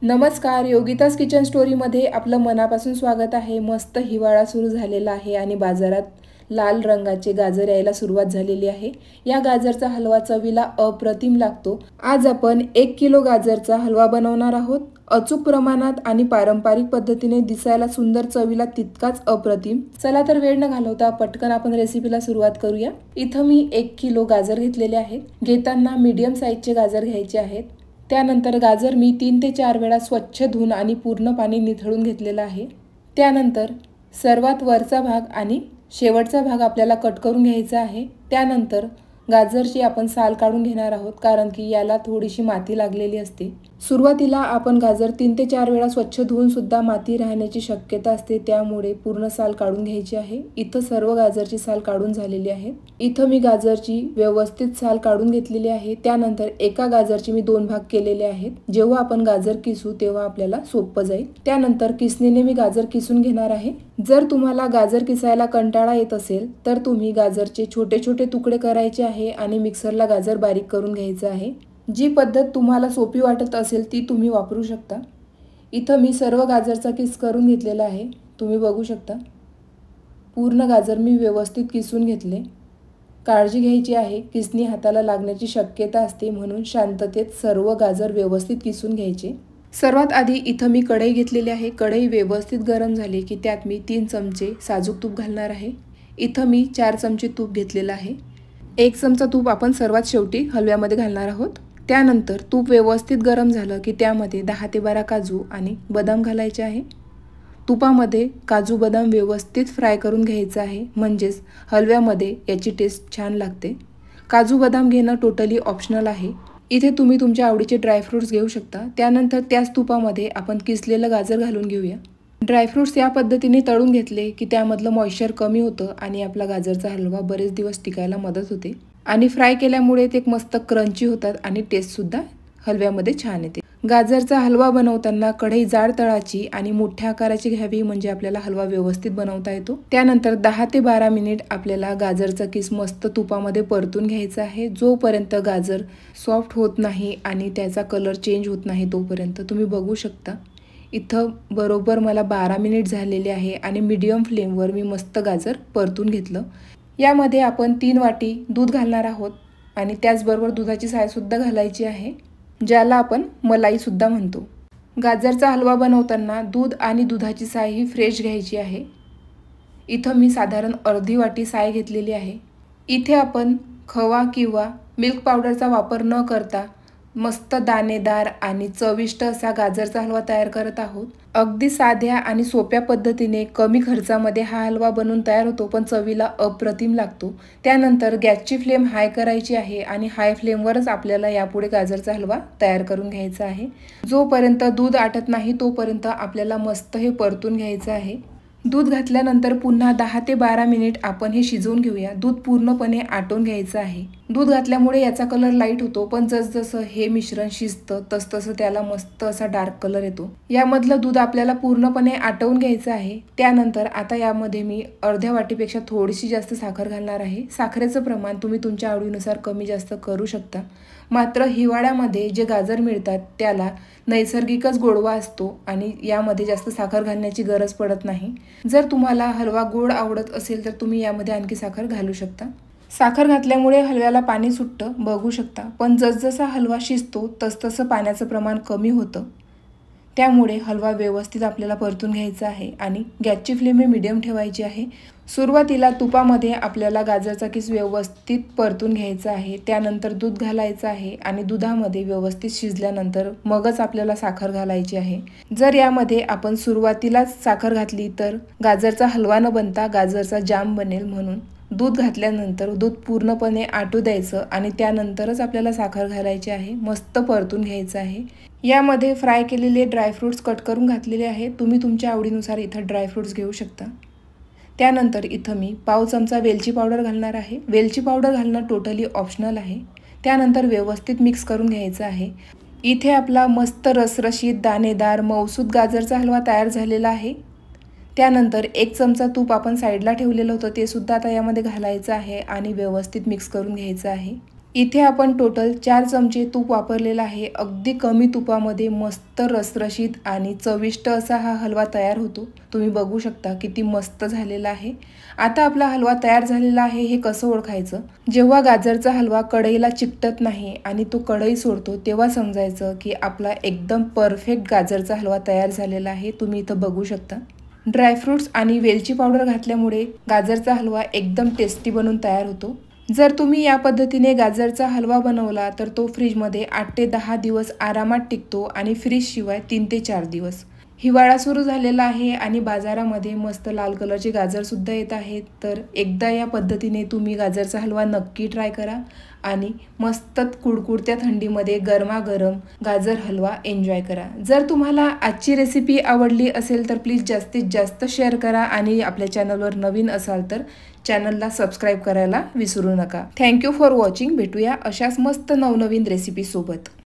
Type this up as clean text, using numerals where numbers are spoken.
नमस्कार, योगिताज किचन स्टोरीमध्ये आपलं मनापासून स्वागत आहे। मस्त हिवाळा सुरू झालेला आहे आणि बाजारात लाल रंगाचे गाजर यायला सुरुवात झालेली आहे। या गाजरचा हलवा चवीला अप्रतिम लागतो। आज आपण 1 किलो गाजरचा हलवा बनवणार आहोत। अचूक प्रमाणात आणि पारंपरिक पद्धतीने दिसायला सुंदर, चवीला तितकाच अप्रतिम। चला तर वेळ न घालवता पटकन आपण रेसिपीला सुरुवात करूया। इथं मी 1 किलो गाजर घेतलेले आहेत। घेताना मीडियम साईजचे गाजर घ्यायचे आहेत। त्यानंतर गाजर मी 3 ते 4 वेळा स्वच्छ धुवून आणि पूर्ण पाणी निथळून घेतलेलं आहे। त्यानंतर सर्वात वरचा भाग आणि शेवटचा भाग आपल्याला कट करून घ्यायचा आहे। त्यानंतर गाजरची आपण साल काढून घेणार आहोत, कारण की याला थोडीशी माती लागलेली असते। सुरुवातीला आपण गाजर 3 ते 4 वेळा स्वच्छ धुवून सुद्धा माती राहण्याची शक्यता असते, त्यामुळे पूर्ण साल काढून घ्यायची आहे। इथं सर्व गाजरची साल काढून झालेली आहे। इथं मी गाजरची व्यवस्थित साल काढून घेतलेली आहे। त्यानंतर एका गाजरचे मी 2 भाग केलेले आहेत। जेव्हा आपण गाजर किसू तेव्हा आपल्याला सोपं जाईल। त्यानंतर किसणीने मी गाजर किसून घेणार आहे। जर तुम्हाला गाजर किसायला कंटाळा येत असेल तर तुम्ही गाजरचे छोटे छोटे तुकडे करायचे आहे आणि मिक्सरला गाजर बारीक करून घ्यायचं आहे। जी पद्धत तुम्हाला सोपी वाटत असेल ती तुम्ही वापरू शकता। इथं मी सर्व गाजरचा किस करून घेतलेला आहे, तुम्ही बघू शकता। पूर्ण गाजर मी व्यवस्थित किसून घेतले। काळजी घ्यायची आहे, किसणी हाताला लागण्याची शक्यता असते, म्हणून शांततेत सर्व गाजर व्यवस्थित किसून घ्यायचे। सर्वात आधी इथं मी कढई घेतलेली आहे। कढई व्यवस्थित गरम झाली की त्यात मी 3 चमचे साजूक तूप घालणार आहे। इथं मी 4 चमचे तूप घेतलेलं आहे। 1 चमचा तूप आपण सर्वात शेवटी हलव्यामध्ये घालणार आहोत। त्यानंतर तूप व्यवस्थित गरम झालं की त्यामध्ये 10 ते 12 काजू आणि बदाम घालायचे आहे। तुपामध्ये काजू बदाम व्यवस्थित फ्राय करून घ्यायचं आहे, म्हणजेच हलव्यामध्ये याची टेस्ट छान लागते। काजू बदाम घेणं टोटली ऑप्शनल आहे। इथे तुम्ही तुमच्या आवडीचे ड्रायफ्रुट्स घेऊ शकता। त्यानंतर त्याच तुपामध्ये आपण किसलेलं गाजर घालून घेऊया। ड्रायफ्रुट्स या पद्धतीने तळून घेतले की त्यामधलं मॉइश्चर कमी होतं आणि आपला गाजरचा हलवा बरेच दिवस टिकायला मदत होते। आणि फ्राय केल्यामुळे ते मस्त क्रंची होतात आणि टेस्टसुद्धा हलव्यामध्ये छान येते। गाजरचा हलवा बनवताना कढई जाड तळाची आणि मोठ्या आकाराची घ्यावी, म्हणजे आपल्याला हलवा व्यवस्थित बनवता येतो। त्यानंतर 10 ते 12 मिनिट आपल्याला गाजरचा किस मस्त तुपामध्ये परतून घ्यायचा आहे, जोपर्यंत गाजर सॉफ्ट होत नाही आणि त्याचा कलर चेंज होत नाही तोपर्यंत। तुम्ही बघू शकता इथं बरोबर मला 12 मिनिट झालेले आहे आणि मीडियम फ्लेमवर मी मस्त गाजर परतून घेतलं। यामध्ये आपण 3 वाटी दूध घालणार आहोत आणि त्याचबरोबर दुधाची सायसुद्धा घालायची आहे, ज्याला आपण मलाईसुद्धा म्हणतो। गाजरचा हलवा बनवताना दूध आणि दुधाची साय ही फ्रेश घ्यायची आहे। इथं मी साधारण अर्धी वाटी साय घेतलेली आहे। इथे आपण खवा किंवा मिल्क पावडरचा वापर न करता मस्त दाणेदार आणि चविष्ट असा गाजरचा हलवा तयार करत आहोत। अगदी साध्या आणि सोप्या पद्धतीने कमी खर्चामध्ये हा हलवा बनून तयार होतो, पण चवीला अप्रतिम लागतो। त्यानंतर गॅसची फ्लेम हाय करायची आहे आणि हाय फ्लेमवरच आपल्याला यापुढे गाजरचा हलवा तयार करून घ्यायचा आहे। जोपर्यंत दूध आटत नाही तोपर्यंत आपल्याला मस्त हे परतून घ्यायचं आहे। दूध घातल्यानंतर पुन्हा 10 ते 12 मिनिट आपण हे शिजवून घेऊया। दूध पूर्णपणे आटून घ्यायचं आहे। दूध घातल्यामुळे याचा कलर लाईट होतो, पण जसजसं हे मिश्रण शिजतं तसतसं त्याला मस्त असा डार्क कलर येतो। यामधलं दूध आपल्याला पूर्णपणे आटवून घ्यायचं आहे। त्यानंतर आता यामध्ये मी अर्ध्या वाटीपेक्षा थोडीशी जास्त साखर घालणार आहे। साखरेचं प्रमाण तुम्ही तुमच्या आवडीनुसार कमी जास्त करू शकता। मात्र हिवाळ्यामध्ये जे गाजर मिळतात त्याला नैसर्गिकच गोडवा असतो आणि यामध्ये जास्त साखर घालण्याची गरज पडत नाही। जर तुम्हाला हलवा गोड आवडत असेल तर तुम्ही यामध्ये आणखी साखर घालू शकता। साखर घातल्यामुळे हलव्याला पाणी सुटतं, बघू शकता, पण जसजसा हलवा शिजतो तसतसं पाण्याचं प्रमाण कमी होतं। त्यामुळे हलवा व्यवस्थित आपल्याला परतून घ्यायचा आहे आणि गॅसची फ्लेम ही मीडियम ठेवायची आहे। सुरुवातीला तुपामध्ये आपल्याला गाजरचा किस व्यवस्थित परतून घ्यायचा आहे। त्यानंतर दूध घालायचं आहे आणि दुधामध्ये व्यवस्थित शिजल्यानंतर मगच आपल्याला साखर घालायची आहे। जर यामध्ये आपण सुरुवातीलाच साखर घातली तर गाजरचा हलवा न बनता गाजरचा जाम बनेल, म्हणून दूध घातल्यानंतर दूध पूर्णपणे आटू द्यायचं आणि त्यानंतरच आपल्याला साखर घालायची आहे। मस्त परतून घ्यायचं आहे। यामध्ये फ्राय केलेले ड्रायफ्रुट्स कट करून घातलेले आहे। तुम्ही तुमच्या आवडीनुसार इथं ड्रायफ्रुट्स घेऊ शकता। त्यानंतर इथं मी पाव चमचा वेलची पावडर घालणार आहे। वेलची पावडर घालणं टोटली ऑप्शनल आहे। त्यानंतर व्यवस्थित मिक्स करून घ्यायचं आहे। इथे आपला मस्त रसरशीत दाणेदार मऊसूद गाजरचा हलवा तयार झालेला आहे। त्यानंतर 1 चमचा तूप आपण साईडला ठेवलेलं होतं ते सुद्धा आता यामध्ये घालायचं आहे आणि व्यवस्थित मिक्स करून घ्यायचं आहे। इथे आपण टोटल 4 चमचे तूप वापरलेलं आहे. अगदी कमी तुपामध्ये मस्त रसरशीत आणि चविष्ट असा हा हलवा तयार होतो. तुम्ही बघू शकता किती मस्त झालेला आहे. आता आपला हलवा तयार झालेला आहे हे कसं ओळखायचं? जेव्हा गाजरचा हलवा कढईला चिकटत नाही आणि तो कढई सोडतो तेव्हा समजायचं की आपला एकदम परफेक्ट गाजरचा हलवा तयार झालेला आहे. तुम्ही इथं बघू शकता. ड्रायफ्रुट्स आणि वेलची पावडर घातल्यामुळे गाजरचा हलवा एकदम टेस्टी बनून तयार होतो. जर तुम्ही या पद्धतीने गाजरचा हलवा बनवला तर तो फ्रीजमध्ये 8 ते 10 दिवस आरामात टिकतो आणि फ्रीजशिवाय 3 ते 4 दिवस. हिवाळा सुरू झालेला आहे आणि बाजारामध्ये मस्त लाल कलरचे गाजरसुद्धा येत आहेत. तर एकदा या पद्धतीने तुम्ही गाजरचा हलवा नक्की ट्राय करा आणि मस्त कुडकुडत्या थंडीमध्ये गरमागरम गाजर हलवा एन्जॉय करा. जर तुम्हाला आजची रेसिपी आवडली असेल तर प्लीज जास्तीत जास्त शेअर करा आणि आपल्या चॅनलवर नवीन असाल तर चॅनलला सबस्क्राईब करायला विसरू नका. Thank you for watching. भेटूया अशाच मस्त नवनवीन रेसिपीसोबत.